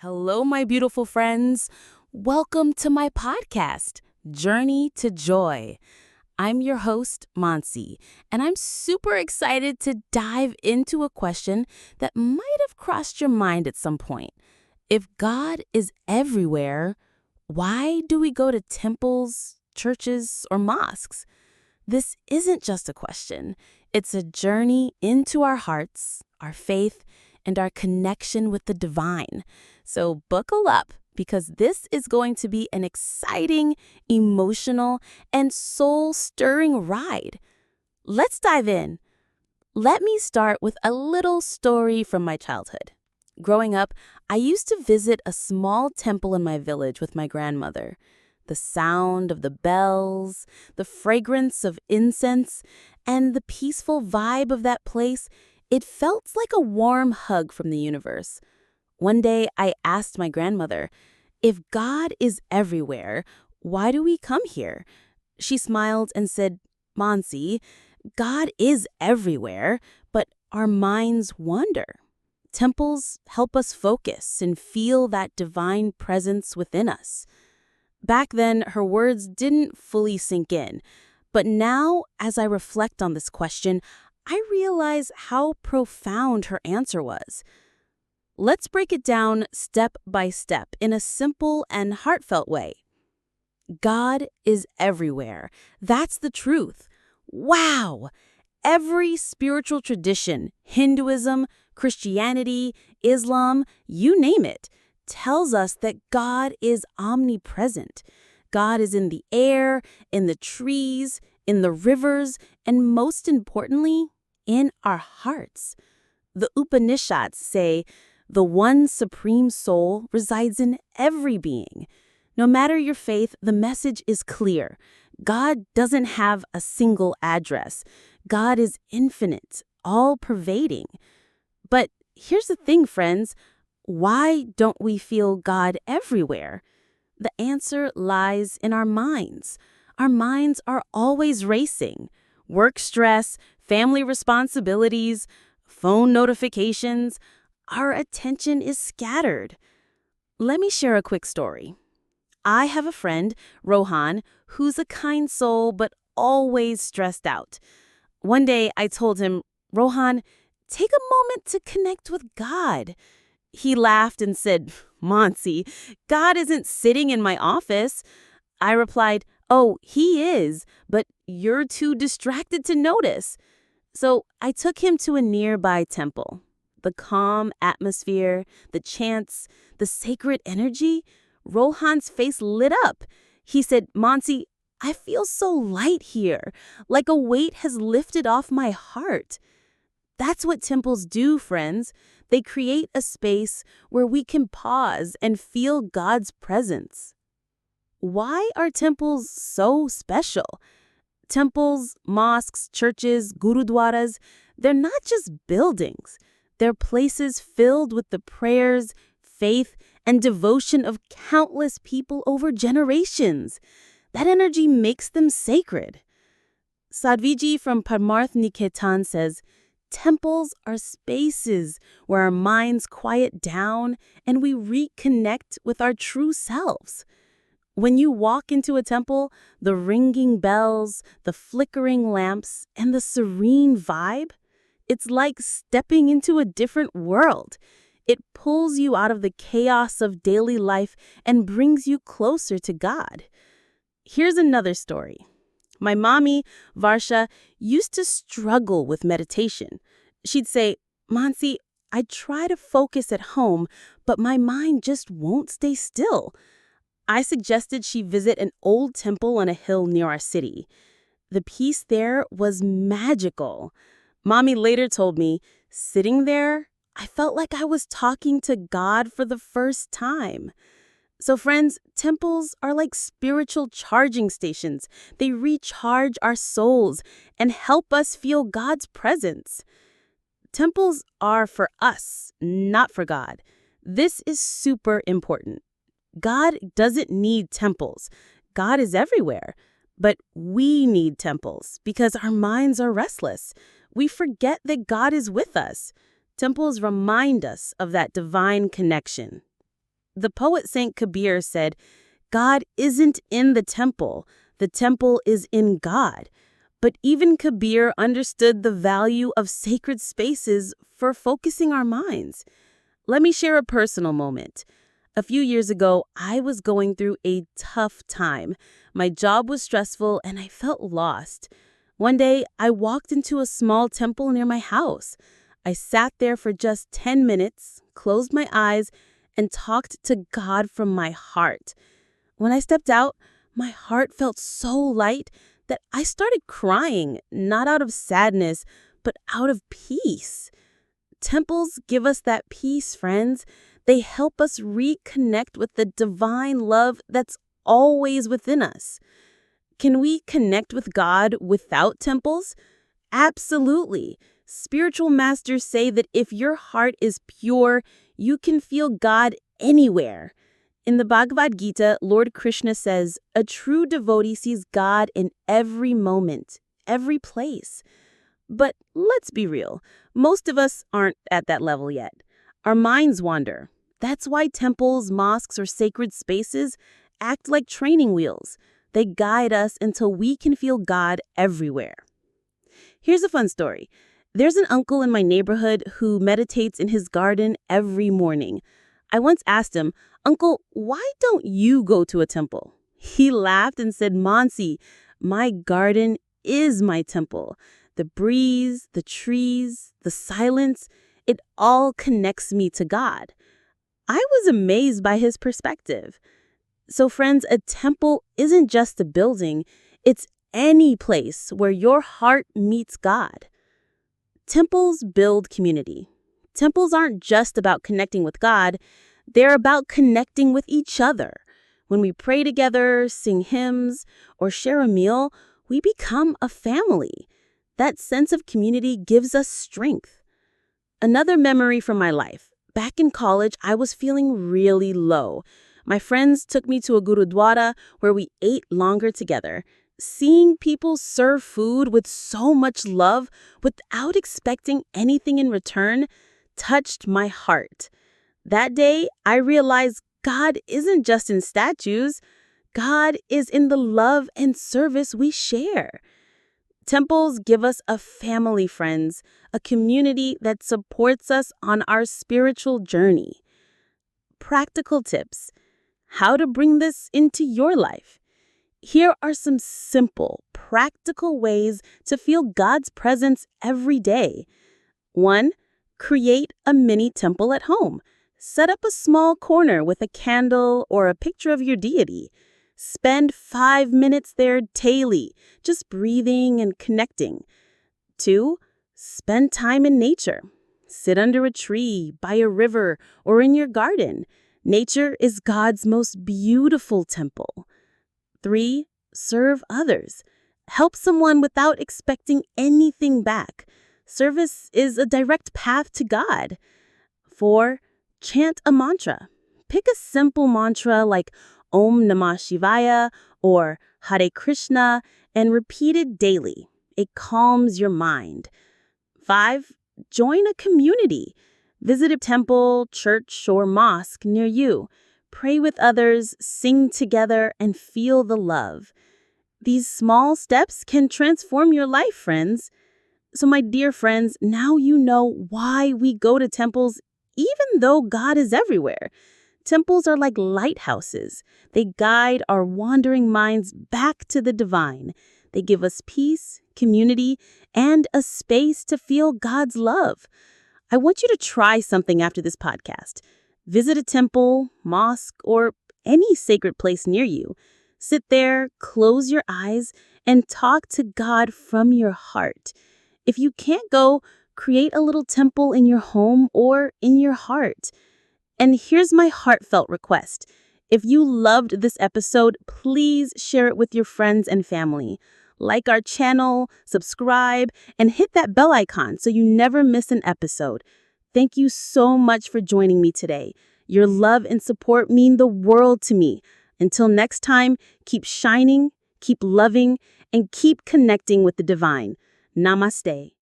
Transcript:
Hello, my beautiful friends. Welcome to my podcast, Journey to Joy. I'm your host, Mansi, and I'm super excited to dive into a question that might have crossed your mind at some point. If God is everywhere, why do we go to temples, churches, or mosques? This isn't just a question. It's a journey into our hearts, our faith, and our connection with the divine. So buckle up because this is going to be an exciting, emotional, and soul-stirring ride. Let's dive in. Let me start with a little story from my childhood. Growing up, I used to visit a small temple in my village with my grandmother. The sound of the bells, the fragrance of incense, and the peaceful vibe of that place, it felt like a warm hug from the universe. One day, I asked my grandmother, if God is everywhere, why do we come here? She smiled and said, Mansi, God is everywhere, but our minds wander. Temples help us focus and feel that divine presence within us. Back then, her words didn't fully sink in. But now, as I reflect on this question, I realize how profound her answer was. Let's break it down step by step in a simple and heartfelt way. God is everywhere. That's the truth. Wow! Every spiritual tradition, Hinduism, Christianity, Islam, you name it, tells us that God is omnipresent. God is in the air, in the trees, in the rivers, and most importantly, in our hearts. The Upanishads say, the one supreme soul resides in every being. No matter your faith, the message is clear. God doesn't have a single address. God is infinite, all-pervading. But here's the thing, friends. Why don't we feel God everywhere? The answer lies in our minds. Our minds are always racing. Work stress, family responsibilities, phone notifications. Our attention is scattered. Let me share a quick story. I have a friend, Rohan, who's a kind soul but always stressed out. One day I told him, Rohan, take a moment to connect with God. He laughed and said, Mansi, God isn't sitting in my office. I replied, oh, he is, but you're too distracted to notice. So I took him to a nearby temple. The calm atmosphere, the chants, the sacred energy, Rohan's face lit up. He said, Mansi, I feel so light here, like a weight has lifted off my heart. That's what temples do, friends. They create a space where we can pause and feel God's presence. Why are temples so special? Temples, mosques, churches, gurudwaras, they're not just buildings. They're places filled with the prayers, faith, and devotion of countless people over generations. That energy makes them sacred. Sadhviji from Parmarth Niketan says, temples are spaces where our minds quiet down and we reconnect with our true selves. When you walk into a temple, the ringing bells, the flickering lamps, and the serene vibe, it's like stepping into a different world. It pulls you out of the chaos of daily life and brings you closer to God. Here's another story. My mommy, Varsha, used to struggle with meditation. She'd say, Mansi, I try to focus at home, but my mind just won't stay still. I suggested she visit an old temple on a hill near our city. The peace there was magical. Mommy later told me, sitting there, I felt like I was talking to God for the first time. So friends, temples are like spiritual charging stations. They recharge our souls and help us feel God's presence. Temples are for us, not for God. This is super important. God doesn't need temples. God is everywhere. But we need temples because our minds are restless. We forget that God is with us. Temples remind us of that divine connection. The poet Saint Kabir said, God isn't in the temple is in God. But even Kabir understood the value of sacred spaces for focusing our minds. Let me share a personal moment. A few years ago, I was going through a tough time. My job was stressful and I felt lost. One day, I walked into a small temple near my house. I sat there for just 10 minutes, closed my eyes, and talked to God from my heart. When I stepped out, my heart felt so light that I started crying, not out of sadness, but out of peace. Temples give us that peace, friends. They help us reconnect with the divine love that's always within us. Can we connect with God without temples? Absolutely. Spiritual masters say that if your heart is pure, you can feel God anywhere. In the Bhagavad Gita, Lord Krishna says, a true devotee sees God in every moment, every place. But let's be real, most of us aren't at that level yet. Our minds wander. That's why temples, mosques, or sacred spaces act like training wheels. They guide us until we can feel God everywhere. Here's a fun story. There's an uncle in my neighborhood who meditates in his garden every morning. I once asked him, Uncle, why don't you go to a temple? He laughed and said, Mansi, my garden is my temple. The breeze, the trees, the silence, it all connects me to God. I was amazed by his perspective. So friends, a temple isn't just a building, it's any place where your heart meets God. Temples build community. Temples aren't just about connecting with God, they're about connecting with each other. When we pray together, sing hymns, or share a meal, we become a family. That sense of community gives us strength. Another memory from my life. Back in college, I was feeling really low. My friends took me to a gurudwara where we ate longer together. Seeing people serve food with so much love without expecting anything in return touched my heart. That day, I realized God isn't just in statues. God is in the love and service we share. Temples give us a family, friends, a community that supports us on our spiritual journey. Practical tips. How to bring this into your life. Here are some simple, practical ways to feel God's presence every day. 1. Create a mini temple at home. Set up a small corner with a candle or a picture of your deity. Spend 5 minutes there daily, just breathing and connecting. 2. Spend time in nature. Sit under a tree, by a river, or in your garden. Nature is God's most beautiful temple. 3. Serve others. Help someone without expecting anything back. Service is a direct path to God. 4. Chant a mantra. Pick a simple mantra like Om Namah Shivaya or Hare Krishna and repeat it daily. It calms your mind. 5. Join a community. Visit a temple, church, or mosque near you. Pray with others, sing together, and feel the love. These small steps can transform your life, friends. So my dear friends, now you know why we go to temples even though God is everywhere. Temples are like lighthouses. They guide our wandering minds back to the divine. They give us peace, community, and a space to feel God's love. I want you to try something after this podcast. Visit a temple, mosque, or any sacred place near you. Sit there, close your eyes, and talk to God from your heart. If you can't go, create a little temple in your home or in your heart. And here's my heartfelt request. If you loved this episode, please share it with your friends and family. Like our channel, subscribe, and hit that bell icon so you never miss an episode. Thank you so much for joining me today. Your love and support mean the world to me. Until next time, keep shining, keep loving, and keep connecting with the divine. Namaste.